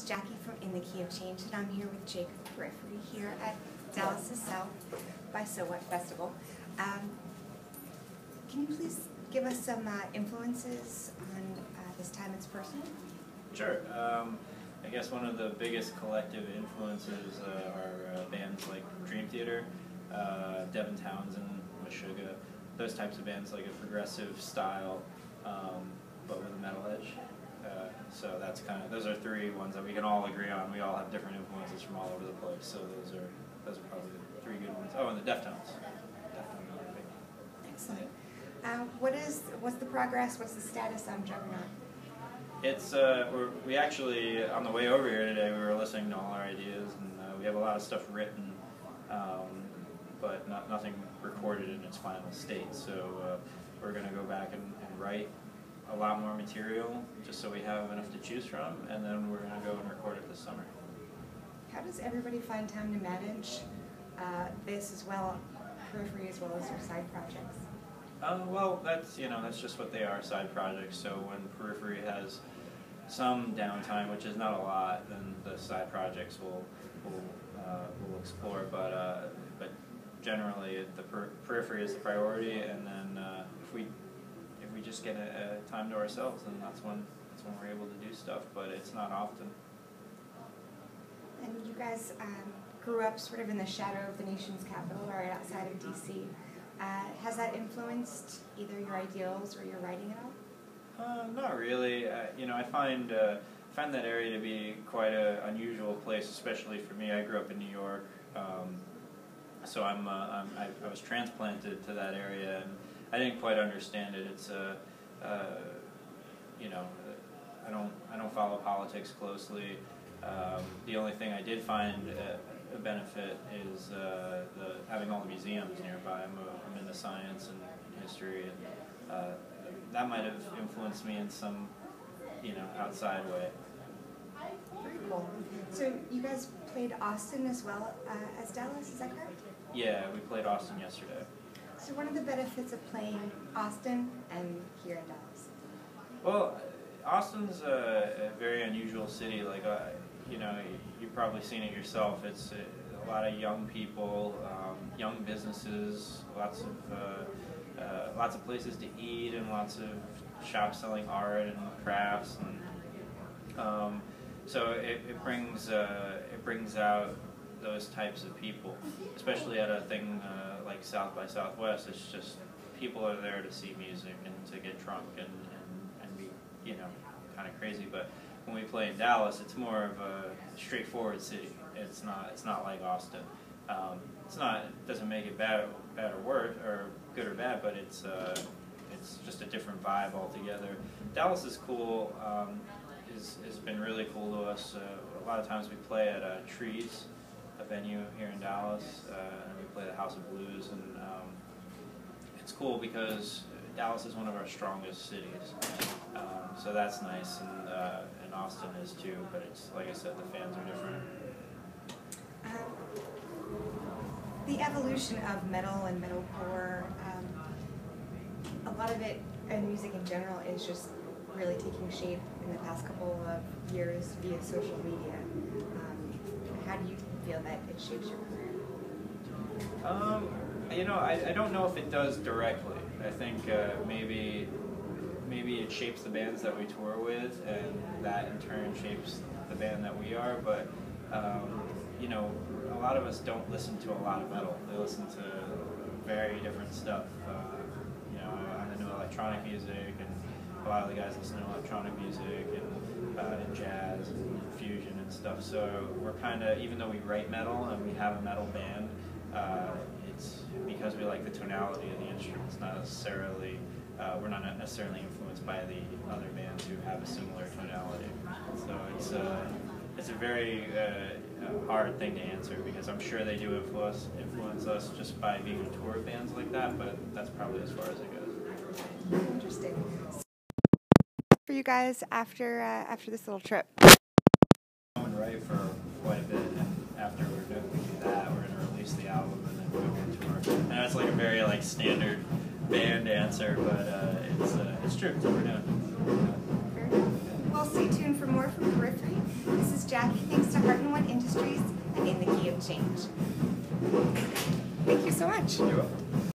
Jackie from Inthekeyofchange, and I'm here with Jake of Periphery here at Dallas' South by So What Festival. Can you please give us some influences on this time it's personal? Sure. I guess one of the biggest collective influences are bands like Dream Theater, Devin Townsend, Meshuggah, those types of bands, like a progressive style, but with a metal edge. So that's those are three ones that we can all agree on. We all have different influences from all over the place. So those are probably the three good ones. Oh, and the Deftones. Excellent. What's the progress? What's the status on Juggernaut? It's we actually, on the way over here today, we were listening to all our ideas, and we have a lot of stuff written, but nothing recorded in its final state. So we're going to go back and write a lot more material, just so we have enough to choose from, and then we're going to go and record it this summer. How does everybody find time to manage this as well, Periphery as well as your side projects? Well, that's just what they are, side projects. So when Periphery has some downtime, which is not a lot, then the side projects will explore. But generally, the Periphery is the priority, and then if we just get a time to ourselves, then that's when we're able to do stuff. But it's not often. And you guys grew up sort of in the shadow of the nation's capital, right outside of D.C. Has that influenced either your ideals or your writing at all? Not really. I find that area to be quite an unusual place, especially for me. I grew up in New York, so I was transplanted to that area, and I didn't quite understand it. It's I don't follow politics closely. The only thing I did find a benefit is having all the museums nearby. I'm into science and history, and that might have influenced me in some outside way. Very cool. So you guys played Austin as well as Dallas, is that correct? Yeah, we played Austin yesterday. So what are the benefits of playing Austin and here in Dallas? Well, Austin's a very unusual city. Like you've probably seen it yourself. It's a lot of young people, young businesses, lots of places to eat, and lots of shops selling art and crafts, and so it brings out those types of people, especially at a thing like South by Southwest. It's just people are there to see music and to get drunk and be kind of crazy. But when we play in Dallas, it's more of a straightforward city. It's not like Austin. It doesn't make it bad or worse, or good or bad, but it's just a different vibe altogether. Dallas is cool. Has been really cool to us. A lot of times we play at Trees, a venue here in Dallas, and we play the House of Blues, and it's cool because Dallas is one of our strongest cities, so that's nice, and Austin is too, but it's, like I said, the fans are different. The evolution of metal and metalcore, a lot of it, and music in general, is just really taking shape in the past couple of years via social media. How do you feel that it shapes your career? I don't know if it does directly. I think maybe it shapes the bands that we tour with, and that in turn shapes the band that we are. But a lot of us don't listen to a lot of metal. They listen to very different stuff. I'm into electronic music, and a lot of the guys listen to electronic music and jazz and fusion and stuff. So we're even though we write metal and we have a metal band, it's because we like the tonality of the instruments, not necessarily, we're not necessarily influenced by the other bands who have a similar tonality. So it's a very hard thing to answer, because I'm sure they do influence us just by being on tour with bands like that, but that's probably as far as it goes. Interesting. For you guys after this little trip? And write for quite a bit, and after we do that, we're going to release the album and then go on tour. And that's like a very standard band answer, but it's true. It's what we're doing. Well, stay tuned for more from Periphery. This is Jackie. Thanks to Heart and One Industries and In the Key of Change. Thank you so much. You're welcome.